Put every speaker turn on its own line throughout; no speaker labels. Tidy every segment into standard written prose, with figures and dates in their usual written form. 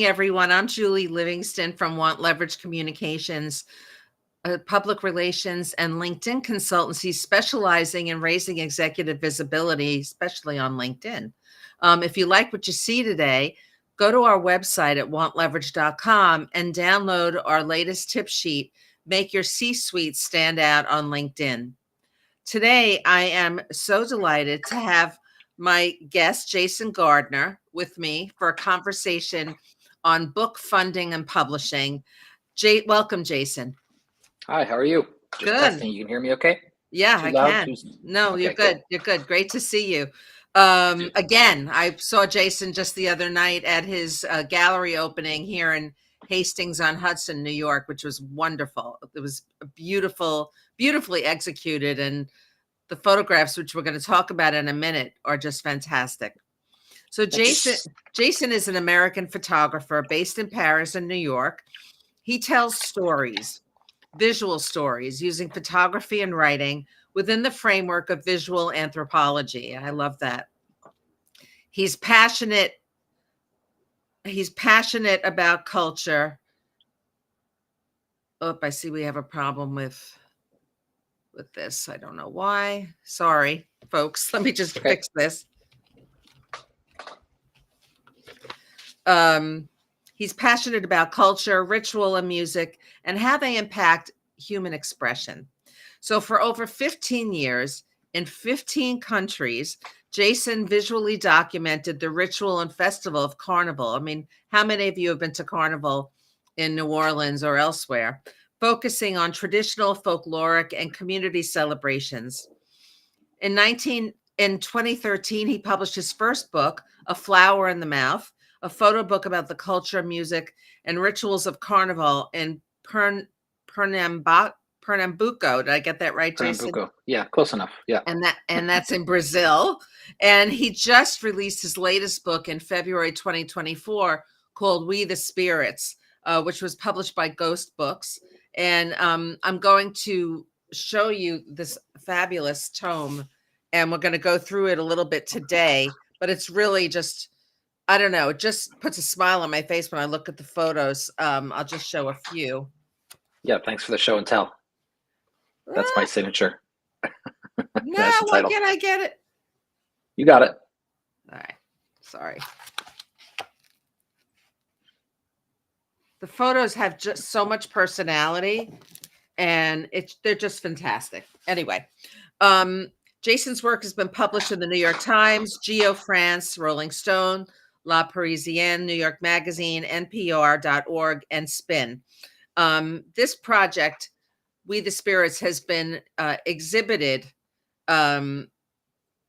Everyone. I'm Julie Livingston from Want Leverage Communications, public relations and LinkedIn consultancy specializing in raising executive visibility, especially on LinkedIn. If you like what you see today, go to our website at wantleverage.com and download our latest tip sheet. Make your C-suite stand out on LinkedIn. Today, I am so delighted to have my guest, Jason Gardner, with me for a conversation on book funding and publishing. Welcome, Jason.
Hi, how are you? Just
Good.
testing. You can hear me okay?
Yeah,
Too
I
loud?
can. No,
Okay,
you're
cool.
good. You're good. Great to see you.
too.
Again, I saw Jason just the other night at his gallery opening here in Hastings on Hudson, New York, which was wonderful. It was beautifully executed, and the photographs, which we're going to talk about in a minute, are just fantastic. So Jason is an American photographer based in Paris and New York. He tells stories, visual stories, using photography and writing within the framework of visual anthropology. I love that. He's passionate about culture. Oh, I see we have a problem with this. I don't know why. Sorry, folks. Let me just fix this. He's passionate about culture, ritual, and music, and how they impact human expression. So for over 15 years, in 15 countries, Jason visually documented the ritual and festival of Carnival. I mean, how many of you have been to Carnival in New Orleans or elsewhere? Focusing on traditional, folkloric, and community celebrations. In 2013, he published his first book, A Flower in the Mouth, a photo book about the culture, music, and rituals of Carnival in Pernambuco. Did I get that right, Jason?
Pernambuco. Yeah, close enough. Yeah.
And that's in Brazil. And he just released his latest book in February 2024 called We the Spirits, which was published by Ghost Books. And I'm going to show you this fabulous tome, and we're going to go through it a little bit today. But it's really just, I don't know, it just puts a smile on my face when I look at the photos. I'll just show a few.
Yeah, thanks for the show and tell. That's my signature.
No, why can't I get it?
You got it.
All right. Sorry. The photos have just so much personality, and they're just fantastic. Anyway, Jason's work has been published in the New York Times, Geo France, Rolling Stone, La Parisienne, New York Magazine, NPR.org, and Spin. This project, We the Spirits, has been exhibited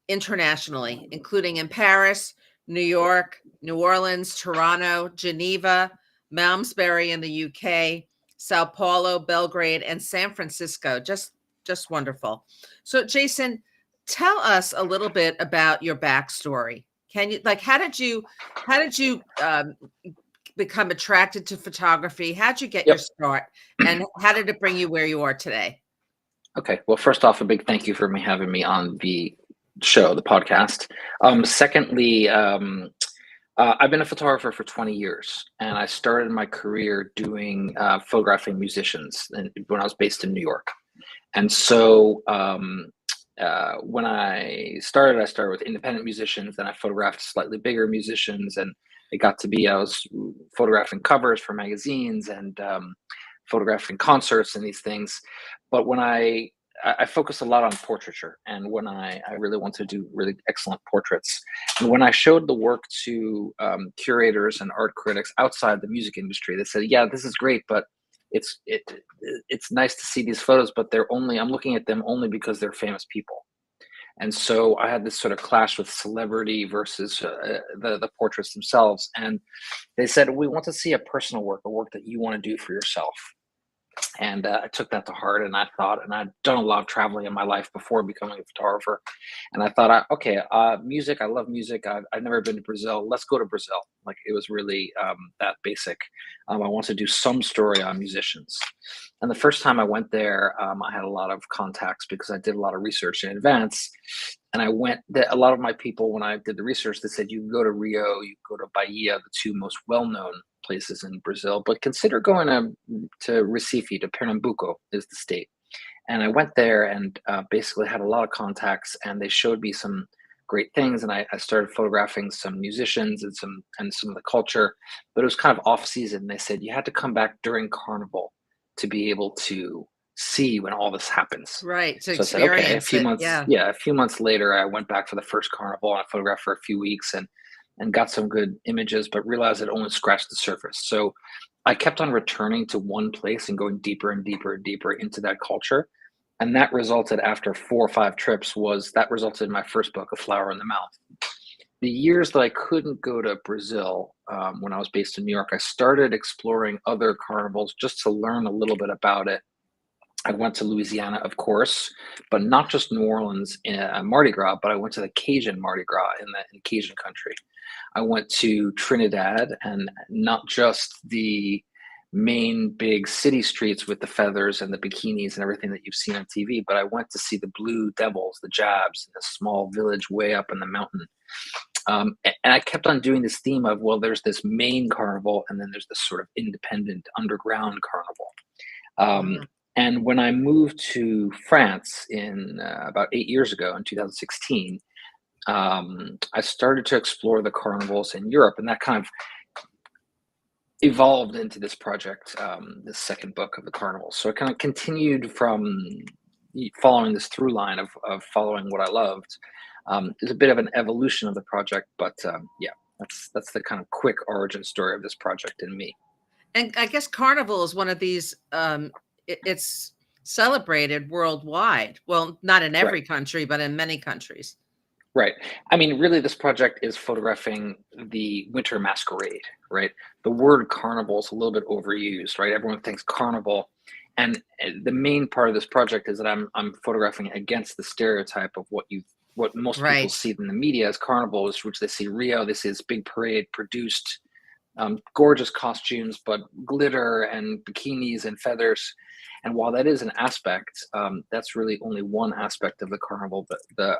internationally, including in Paris, New York, New Orleans, Toronto, Geneva, Malmesbury in the UK, Sao Paulo, Belgrade, and San Francisco. Just wonderful. So, Jason, tell us a little bit about your backstory. Can you, like, how did you become attracted to photography? How'd you get your start, and how did it bring you where you are today?
Okay. Well, first off, a big thank you for having me on the show, the podcast. Secondly, I've been a photographer for 20 years, and I started my career doing photographing musicians when I was based in New York. And so when I started with independent musicians, then I photographed slightly bigger musicians, and it got to be I was photographing covers for magazines and photographing concerts and these things. But when I focus a lot on portraiture, and when I really want to do really excellent portraits. And when I showed the work to curators and art critics outside the music industry, they said, "Yeah, this is great, but it's nice to see these photos, but I'm looking at them only because they're famous people." And so I had this sort of clash with celebrity versus the portraits themselves. And they said, "We want to see a personal work, a work that you want to do for yourself." And I took that to heart, and I thought, and I'd done a lot of traveling in my life before becoming a photographer. And I thought, okay, music, I love music. I've never been to Brazil. Let's go to Brazil. Like, it was really that basic. I want to do some story on musicians. And the first time I went there, I had a lot of contacts because I did a lot of research in advance. And a lot of my people, when I did the research, they said, you can go to Rio, you can go to Bahia, the two most well-known places in Brazil, but consider going to Recife, to Pernambuco is the state. And I went there and basically had a lot of contacts, and they showed me some great things. And I started photographing some musicians and some of the culture, but it was kind of off season. They said you had to come back during Carnival to be able to see when all this happens.
Right. To
So I said, okay,
experience it. Yeah.
a few months later, I went back for the first Carnival and I photographed for a few weeks and got some good images, but realized it only scratched the surface. So I kept on returning to one place and going deeper and deeper and deeper into that culture. And that resulted, after 4 or 5 trips, that resulted in my first book, A Flower in the Mouth. The years that I couldn't go to Brazil, when I was based in New York, I started exploring other carnivals just to learn a little bit about it. I went to Louisiana, of course, but not just New Orleans Mardi Gras, but I went to the Cajun Mardi Gras in Cajun country. I went to Trinidad, and not just the main big city streets with the feathers and the bikinis and everything that you've seen on TV, but I went to see the Blue Devils, the Jabs, in a small village way up in the mountain. And I kept on doing this theme of, well, there's this main carnival, and then there's this sort of independent underground carnival.
Mhm.
And when I moved to France in about 8 years ago, in 2016, I started to explore the carnivals in Europe, and that kind of evolved into this project, this second book of the carnivals. So it kind of continued from following this through line of following what I loved. It's a bit of an evolution of the project, but yeah, that's the kind of quick origin story of this project and me.
And I guess Carnival is one of these, it's celebrated worldwide. Well, not in
Right.
every country, but in many countries.
Right. I mean, really, this project is photographing the winter masquerade, right? The word carnival is a little bit overused, right? Everyone thinks carnival. And the main part of this project is that I'm photographing against the stereotype of what most people
Right.
see in the media as carnivals, which they see Rio. They see this big parade produced, gorgeous costumes, but glitter and bikinis and feathers. And while that is an aspect, that's really only one aspect of the carnival. The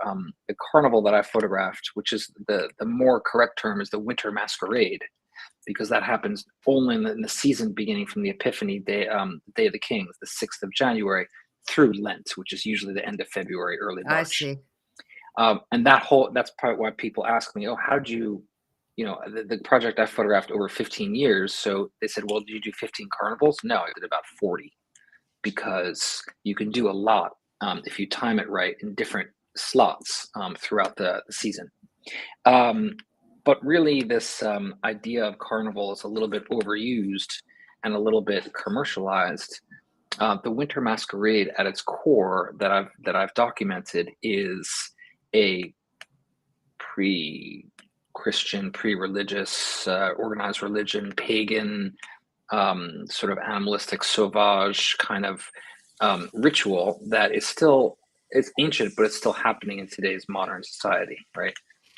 carnival that I photographed, which is the more correct term, is the winter masquerade, because that happens only in the season beginning from the Epiphany Day, Day of the Kings, the 6th of January, through Lent, which is usually the end of February, early
I
March.
see.
And that's part why people ask me, oh, how did the project I photographed over 15 years. So they said, well, did you do 15 carnivals? No, I did about 40, because you can do a lot if you time it right in different slots throughout the season. But really, this idea of carnival is a little bit overused and a little bit commercialized. The winter masquerade, at its core, that I've documented, is a pre-Christian, pre-religious, organized religion, pagan, sort of animalistic, sauvage kind of ritual that it's ancient, but it's still happening in today's modern society, right?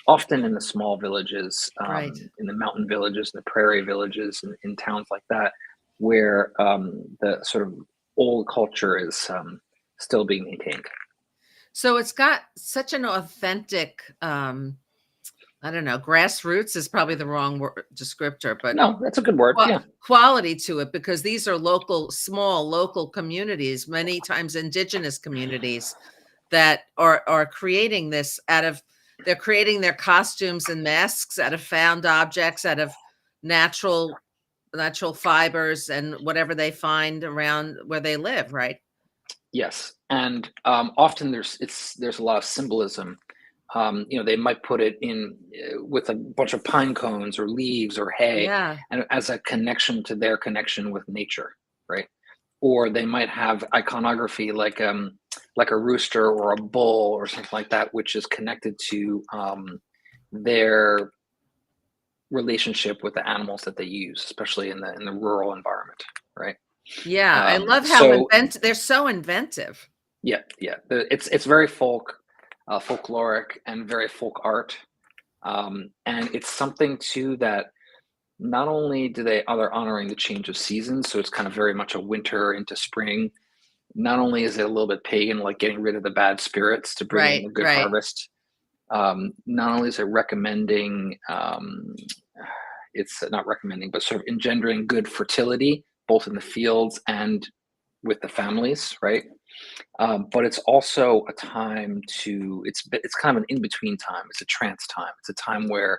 Often in the small villages,
Right.
in the mountain villages, the prairie villages, in towns like that, where the sort of old culture is still being maintained.
So it's got such an authentic, I don't know, grassroots is probably the wrong word, descriptor, but
No, that's a good word. Yeah.
quality to it, because these are small local communities, many times indigenous communities, that are creating this they're creating their costumes and masks out of found objects, out of natural fibers and whatever they find around where they live, right?
Yes, and often there's a lot of symbolism. They might put it in with a bunch of pine cones or leaves or hay,
Yeah.
and as a connection to their connection with nature, right? Or they might have iconography like a rooster or a bull or something like that, which is connected to their relationship with the animals that they use, especially in the rural environment, right?
Yeah, I love how
So
they're so inventive.
yeah, yeah. It's very folkloric and very folk art, and it's something too that not only are they honoring the change of seasons, so it's kind of very much a winter into spring. Not only is it a little bit pagan, like getting rid of the bad spirits to bring in
Right,
the good
right.
harvest. Not only is it recommending, it's not recommending, but sort of engendering good fertility, both in the fields and with the families, right? But it's also a time to it's kind of an in-between time. It's a trance time. It's a time where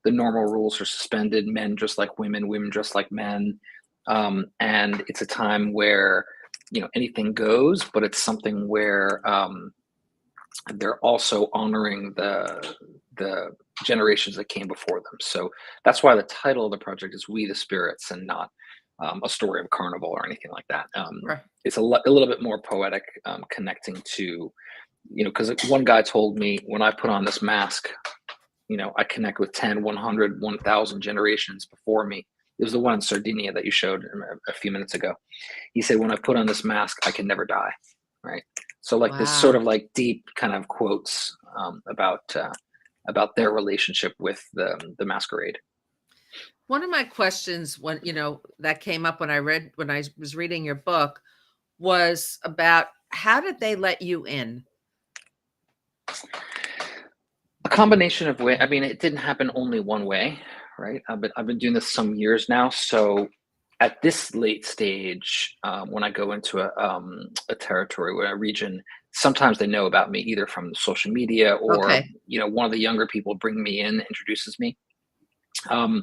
the normal rules are suspended, men just like women, women just like men. And it's a time where, anything goes, but it's something where they're also honoring the generations that came before them. So that's why the title of the project is We the Spirits, and not a story of carnival or anything like that.
Right.
It's a little bit more poetic, connecting to, because one guy told me, when I put on this mask, I connect with 10, 100, 1,000 generations before me. It was the one in Sardinia that you showed a few minutes ago. He said, when I put on this mask, I can never die. Right. So like this sort
Wow.
of like deep kind of quotes about their relationship with the masquerade.
One of my questions when, that came up when I was reading your book was about how did they let you in?
A combination of way. I mean, it didn't happen only one way, right? I've been doing this some years now. So at this late stage, when I go into a territory or a region, sometimes they know about me either from social media, or
Okay.
one of the younger people bring me in, introduces me. I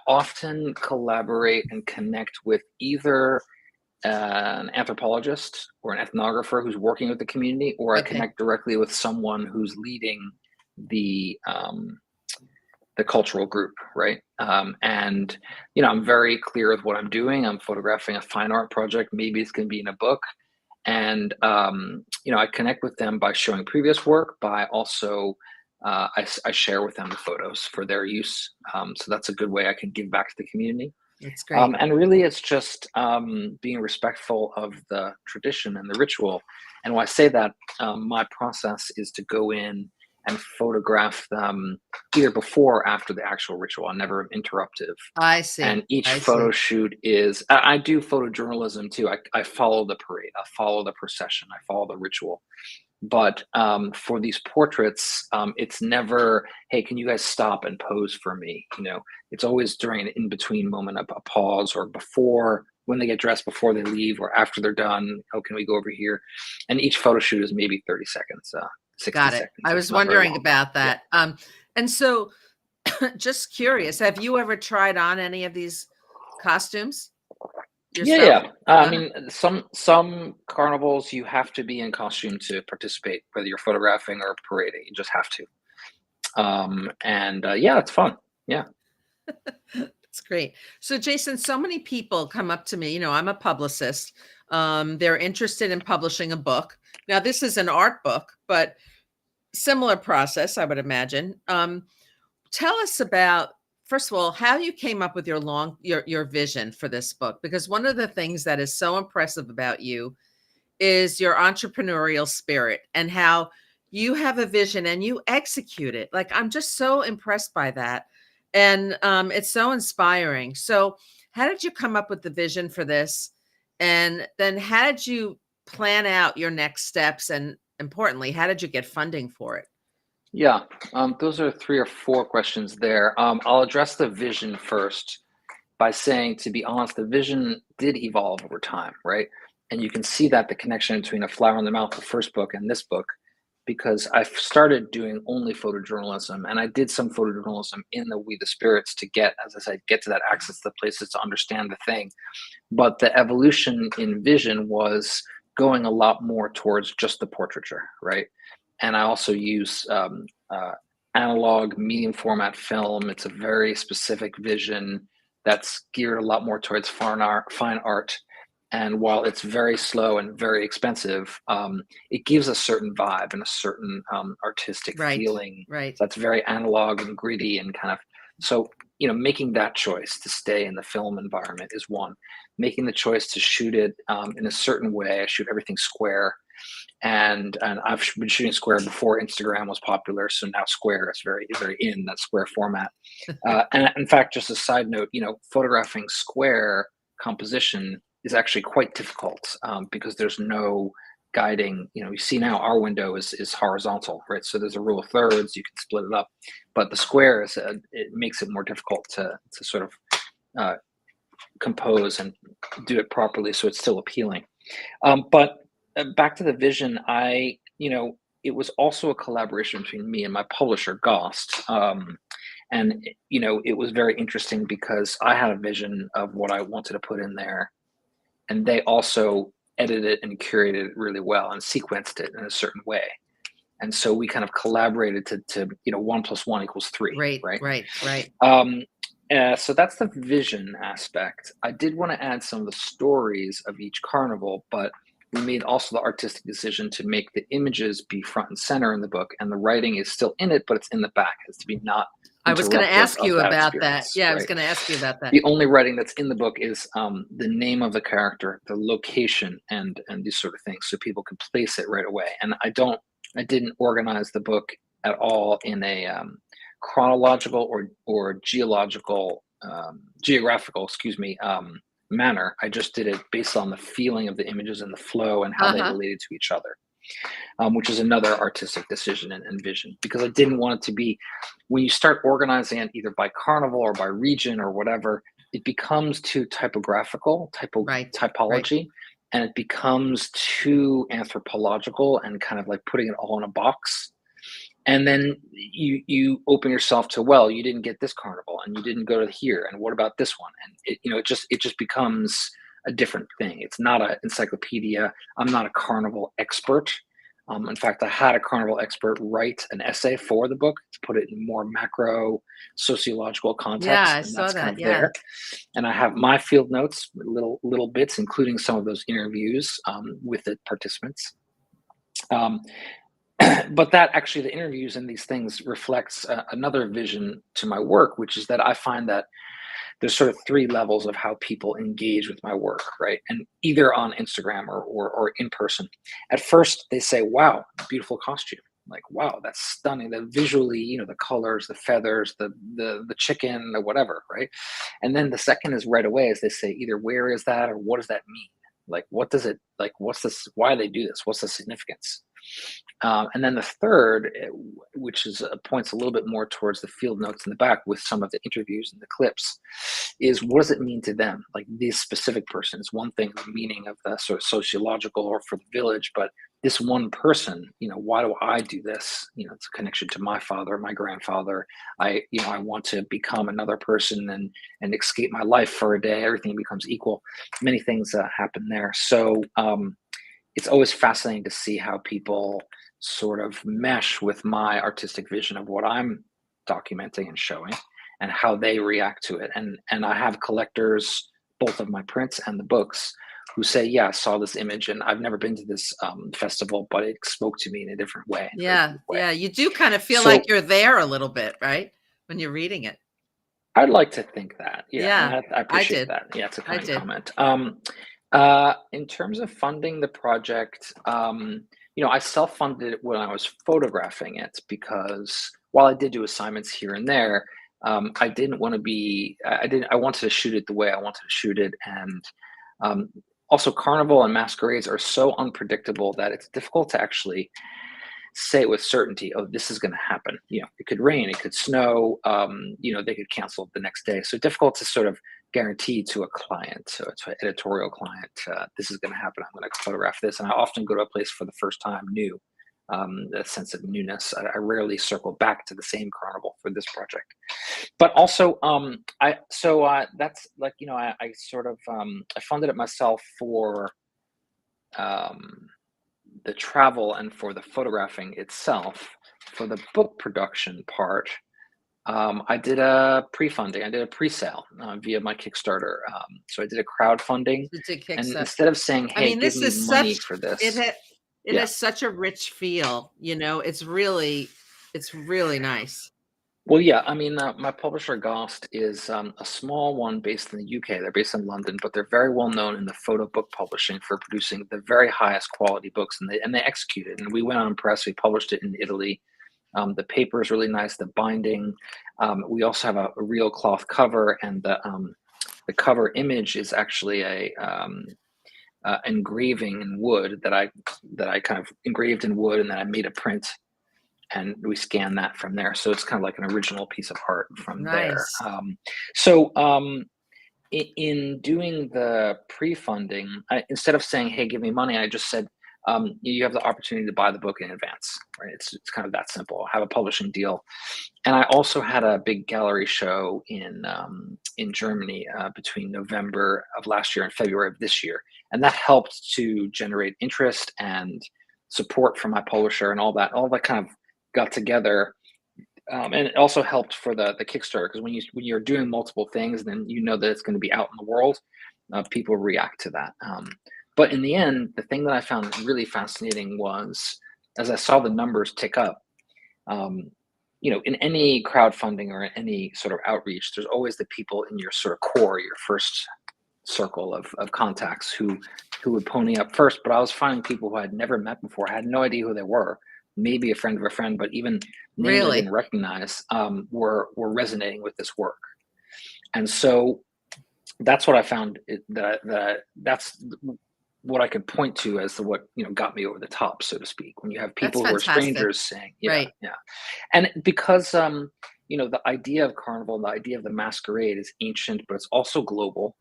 often collaborate and connect with either an anthropologist or an ethnographer who's working with the community, or I
Okay.
connect directly with someone who's leading the um, the cultural group, right? And I'm very clear with what I'm doing. I'm photographing a fine art project. Maybe it's going to be in a book, and I connect with them by showing previous work, by also I share with them the photos for their use. So that's a good way I can give back to the community.
That's great.
And really, it's just being respectful of the tradition and the ritual. And when I say that, my process is to go in and photograph them either before or after the actual ritual. I'm never interruptive.
I see.
And each
I see.
photo shoot I do photojournalism too. I follow the parade, I follow the procession, I follow the ritual. But for these portraits, it's never, hey, can you guys stop and pose for me? It's always during an in-between moment, a pause, or before, when they get dressed, before they leave, or after they're done. Oh, can we go over here? And each photo shoot is maybe 30 seconds, 60
Got it.
seconds.
I
It's
was
not very
wondering
long.
about
Yeah.
that. And so just curious, have you ever tried on any of these costumes
Yeah,
yourself?
yeah. I
Ah,
mean, some carnivals you have to be in costume to participate, whether you're photographing or parading. You just have to. And yeah, it's fun. Yeah.
that's great. So Jason, so many people come up to me, I'm a publicist. They're interested in publishing a book. Now, this is an art book, but similar process, I would imagine. Tell us about, first of all, how you came up with your vision for this book, because one of the things that is so impressive about you is your entrepreneurial spirit, and how you have a vision and you execute it. Like, I'm just so impressed by that. And it's so inspiring. So how did you come up with the vision for this? And then how did you plan out your next steps? And importantly, how did you get funding for it?
Yeah. Those are 3 or 4 questions there. I'll address the vision first by saying, to be honest, the vision did evolve over time, right? And you can see that the connection between A Flower in the Mouth, the first book, and this book, because I started doing only photojournalism, and I did some photojournalism in the We the Spirits to get, as I said, get to that access to the places to understand the thing. But the evolution in vision was going a lot more towards just the portraiture, right? And I also use analog medium format film. It's a very specific vision that's geared a lot more towards fine art. And while it's very slow and very expensive, it gives a certain vibe and a certain artistic
Right.
feeling
Right.
that's very analog and gritty and kind of, so making that choice to stay in the film environment is one. Making the choice to shoot it in a certain way. I shoot everything square, and I've been shooting square before Instagram was popular, so now square is very in that square format. And in fact, just a side note, photographing square composition is actually quite difficult, because there's no guiding, you see now our window is horizontal, right? So there's a rule of thirds, you can split it up, but the squares, it makes it more difficult to sort of compose and do it properly so it's still appealing. But back to the vision, it was also a collaboration between me and my publisher, Gost. And it was very interesting because I had a vision of what I wanted to put in there, and they also edited it and curated it really well and sequenced it in a certain way. And so we kind of collaborated to 1 + 1 = 3, right?
Right.
So that's the vision aspect. I did want to add some of the stories of each carnival, but we made also the artistic decision to make the images be front and center in the book, and the writing is still in it, but it's in the back. It's to be not.
I was going to ask you about that. Yeah,
right?
I was going to ask you about that.
The only writing that's in the book is the name of the character, the location, and these sort of things, so people can place it right away. And I didn't organize the book at all in a chronological or geographical, manner. I just did it based on the feeling of the images and the flow and how they related to each other, which is another artistic decision and vision, because I didn't want it to be, when you start organizing it either by carnival or by region or whatever, it becomes too typographical, typology, and it becomes too anthropological and kind of like putting it all in a box. And then you open yourself to, well, you didn't get this carnival and you didn't go to here, and what about this one? And it just becomes a different thing. It's not an encyclopedia. I'm not a carnival expert. In fact, I had a carnival expert write an essay for the book to put it in more macro sociological context.
Yeah, I
and
saw
that's
that.
kind of
Yeah.
there. And I have my field notes, little bits, including some of those interviews with the participants. But that actually, the interviews and these things reflects another vision to my work, which is that I find that there's sort of 3 levels of how people engage with my work, right? And either on Instagram or in person. At first, they say, "Wow, beautiful costume!" Like, "Wow, that's stunning." The visually, the colors, the feathers, the chicken, or whatever, right? And then the second is right away, as they say, either "Where is that?" or "What does that mean?" Like, what does it like? What's this? Why do they do this? What's the significance? And then the third, which is points a little bit more towards the field notes in the back with some of the interviews and the clips, is what does it mean to them? Like, these specific persons. One thing, the meaning of the sort of sociological or for the village, but this one person, why do I do this? It's a connection to my father, my grandfather. I want to become another person and escape my life for a day. Everything becomes equal. Many things happen there. So it's always fascinating to see how people sort of mesh with my artistic vision of what I'm documenting and showing, and how they react to it. And I have collectors, both of my prints and the books, who say, "Yeah, I saw this image, and I've never been to this festival, but it spoke to me in a different way."
Yeah. You do kind of feel
So
like you're there a little bit, right? When you're reading it.
I'd like to think that. Yeah,
Yeah,
and I appreciate
did.
that. Yeah, it's a
I
kind
did.
comment. In terms of funding the project, I self-funded it when I was photographing it, because while I did do assignments here and there, I didn't want to be. I wanted to shoot it the way I wanted to shoot it, and also carnival and masquerades are so unpredictable that it's difficult to actually say with certainty, "Oh, this is going to happen." It could rain, it could snow, they could cancel the next day. So difficult to sort of guarantee to a client, to an editorial client, this is going to happen. I'm going to photograph this. And I often go to a place for the first time new, a sense of newness. I rarely circle back to the same carnival for this project. But also, that's like, I sort of, I funded it myself for the travel and for the photographing itself. For the book production part, I did a pre-funding. I did a pre-sale via my Kickstarter. So I did a crowdfunding,
It's a
and
Kickstarter.
instead of saying, "Hey, give
This
me
is
money
such
for this,"
it
yeah.
has such a rich feel, it's really nice.
Well, yeah. I mean, my publisher Gost is a small one based in the UK. They're based in London, but they're very well known in the photo book publishing for producing the very highest quality books, and they execute it. And we went on press. We published it in Italy. The paper is really nice. The binding. We also have a real cloth cover, and the cover image is actually engraving in wood that I kind of engraved in wood, and then I made a print, and we scan that from there. So it's kind of like an original piece of art from there.
Nice.
So in doing the pre-funding, instead of saying, "Hey, give me money," I just said, "You have the opportunity to buy the book in advance." Right? It's kind of that simple. I have a publishing deal, and I also had a big gallery show in Germany between November of last year and February of this year, and that helped to generate interest and support from my publisher, and all that. All that kind of got together, and it also helped for the Kickstarter, because when you're doing multiple things, then you know that it's going to be out in the world. People react to that. But in the end, the thing that I found really fascinating was, as I saw the numbers tick up, in any crowdfunding or any sort of outreach, there's always the people in your sort of core, your first circle of contacts who would pony up first. But I was finding people who I'd never met before, had no idea who they were, maybe a friend of a friend, but even names I
Really?
didn't recognize, were resonating with this work. And so that's what I found, that's what I could point to as what got me over the top, so to speak. When you have
That's
people who are
fantastic.
strangers saying, yeah,
Right.
yeah. And because the idea of carnival, the idea of the masquerade is ancient, but it's also global.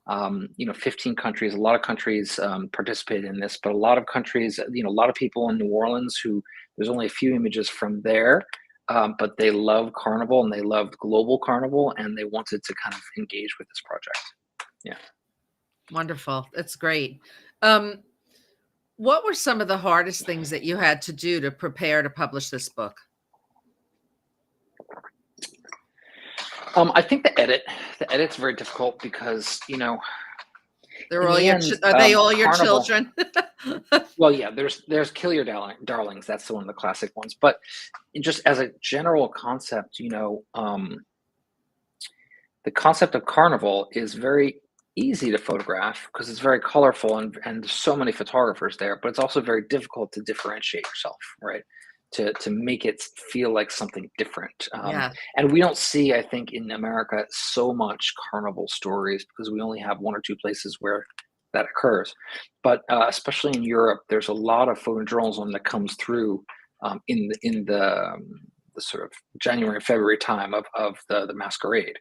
15 countries, a lot of countries participate in this, but a lot of countries, a lot of people in New Orleans who, there's only a few images from there, but they love carnival and they loved global carnival, and they wanted to kind of engage with this project. Yeah.
Wonderful. That's great. What were some of the hardest things that you had to do to prepare to publish this book?
I think the edit's very difficult because,
They're
in
all
the
your
end,
are they all your
carnival.
children?
Well, yeah, there's Kill Your Darlings. That's the one of the classic ones. But just as a general concept, the concept of carnival is very easy to photograph because it's very colorful, and there's so many photographers there. But it's also very difficult to differentiate yourself, right? To make it feel like something different.
Yeah.
And we don't see, I think, in America so much carnival stories because we only have one or two places where that occurs. But especially in Europe, there's a lot of photojournalism that comes through in the sort of January, February time of the masquerade.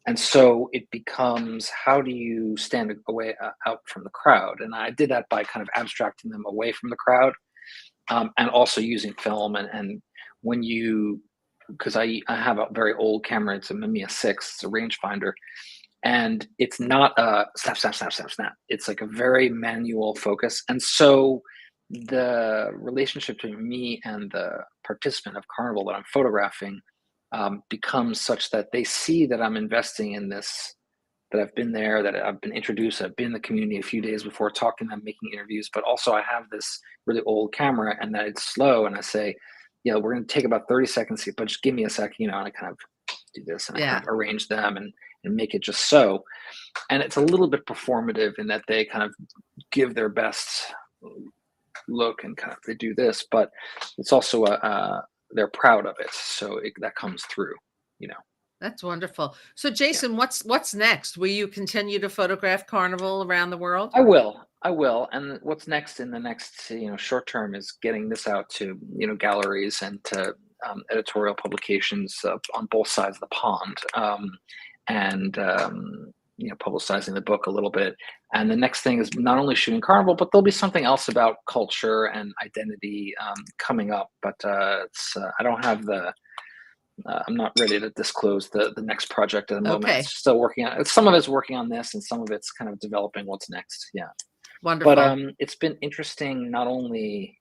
And so it becomes, how do you stand away out from the crowd? And I did that by kind of abstracting them away from the crowd, and also using film. And when because I have a very old camera, it's a Mamiya 6, it's a rangefinder, and it's not a snap, snap, snap, snap, snap. It's like a very manual focus. And so the relationship between me and the participant of carnival that I'm photographing becomes such that they see that I'm investing in this, that I've been there, that I've been introduced, I've been in the community a few days before, talking to them, making interviews, but also I have this really old camera and that it's slow. And I say, we're going to take about 30 seconds here, but just give me a sec, and I kind of do this, and I kind
Yeah.
of arrange them and make it just so. And it's a little bit performative in that they kind of give their best look and kind of, they do this, but it's also they're proud of it. So that comes through,
That's wonderful. So Jason, what's next? Will you continue to photograph carnival around the world?
I will. And what's next in the next, short term is getting this out to, galleries and to editorial publications on both sides of the pond, and publicizing the book a little bit. And the next thing is not only shooting carnival, but there'll be something else about culture and identity coming up. But I don't have I'm not ready to disclose the next project at the moment.
Okay.
It's still working on it. Some of it's working on this, and some of it's kind of developing what's next. Yeah.
Wonderful.
But it's been interesting not only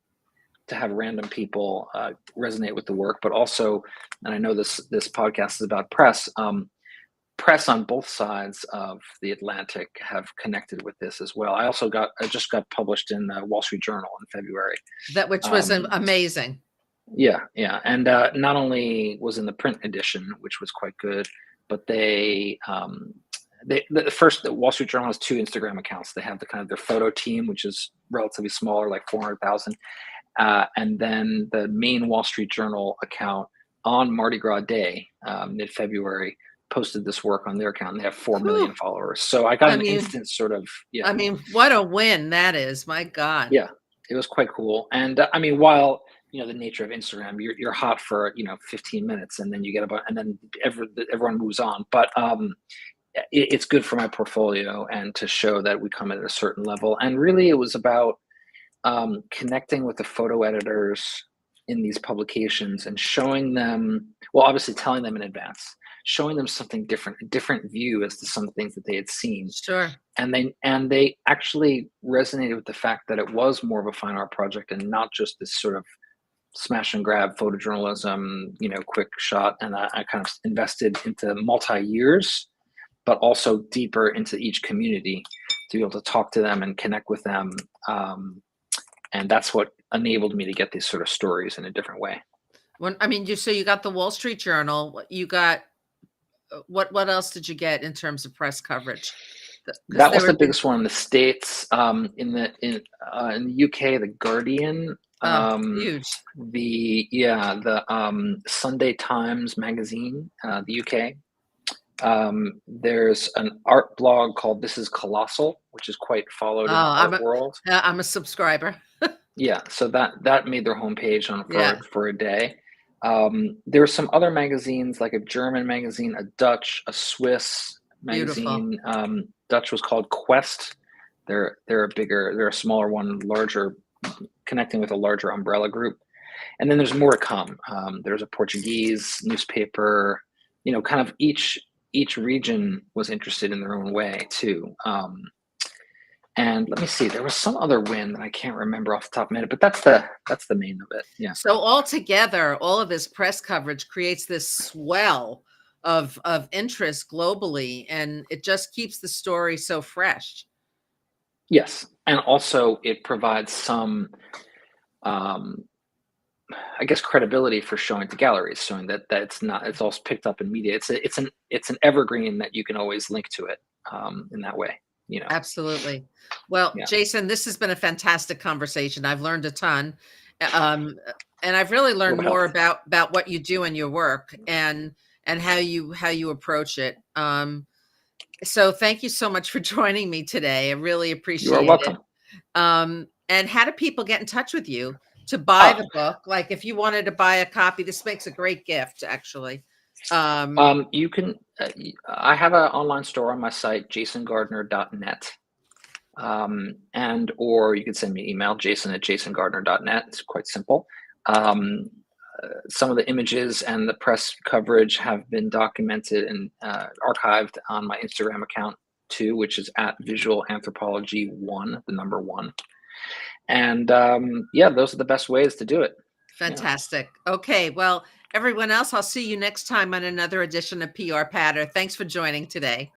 to have random people resonate with the work, but also, and I know this podcast is about press. Press on both sides of the Atlantic have connected with this as well. I just got published in the Wall Street Journal in February.
Which was amazing.
Yeah. And not only was in the print edition, which was quite good, but the Wall Street Journal has 2 Instagram accounts. They have the kind of their photo team, which is relatively smaller, like 400,000. And then the main Wall Street Journal account on Mardi Gras Day, mid-February, posted this work on their account. And they have 4 million
Whew.
followers. So I got
I
an
mean,
instant sort of,
I mean, what a win that is. My God.
yeah, it was quite cool. And I mean, while the nature of Instagram, you're hot for 15 minutes, and then you get about, and then everyone moves on. But it's good for my portfolio and to show that we come at a certain level. And really, it was about connecting with the photo editors in these publications and showing them, well, obviously telling them in advance, showing them something different, a different view as to some things that they had seen.
Sure.
And they actually resonated with the fact that it was more of a fine art project and not just this sort of smash and grab photojournalism, quick shot. And I kind of invested into multi-years, but also deeper into each community to be able to talk to them and connect with them. And that's what enabled me to get these sort of stories in a different way.
I mean, you got the Wall Street Journal. You got what else did you get in terms of press coverage?
That was the biggest one in the States. In the UK, the Guardian.
Huge.
The Sunday Times magazine, the UK. There's an art blog called This Is Colossal, which is quite followed in the art world.
I'm a subscriber.
Yeah, so that made their homepage for a day. There were some other magazines, like a German magazine, a Dutch, a Swiss magazine.
Beautiful.
Dutch was called Quest. They're a smaller one, larger, connecting with a larger umbrella group. And then there's more to come. There's a Portuguese newspaper. Kind of each region was interested in their own way too. And let me see, there was some other win that I can't remember off the top of my head, but that's the main of it. Yeah.
So altogether, all of this press coverage creates this swell of interest globally, and it just keeps the story so fresh.
Yes. And also it provides some, I guess, credibility for showing to galleries, showing that it's all picked up in media. It's an evergreen that you can always link to it in that way.
Absolutely. Well, yeah. Jason, this has been a fantastic conversation. I've learned a ton. And I've really learned more about what you do in your work and how you approach it. So thank you so much for joining me today. I really appreciate it.
You're welcome.
And how do people get in touch with you to buy the book? Like if you wanted to buy a copy, this makes a great gift, actually.
You can, I have an online store on my site, jasongardner.net. Or you can send me an email, jason@jasongardner.net. It's quite simple. Some of the images and the press coverage have been documented and archived on my Instagram account too, which is @visualanthropology1, the number 1. And those are the best ways to do it.
Fantastic. Yeah. Okay. Well, everyone else, I'll see you next time on another edition of PR Patter. Thanks for joining today.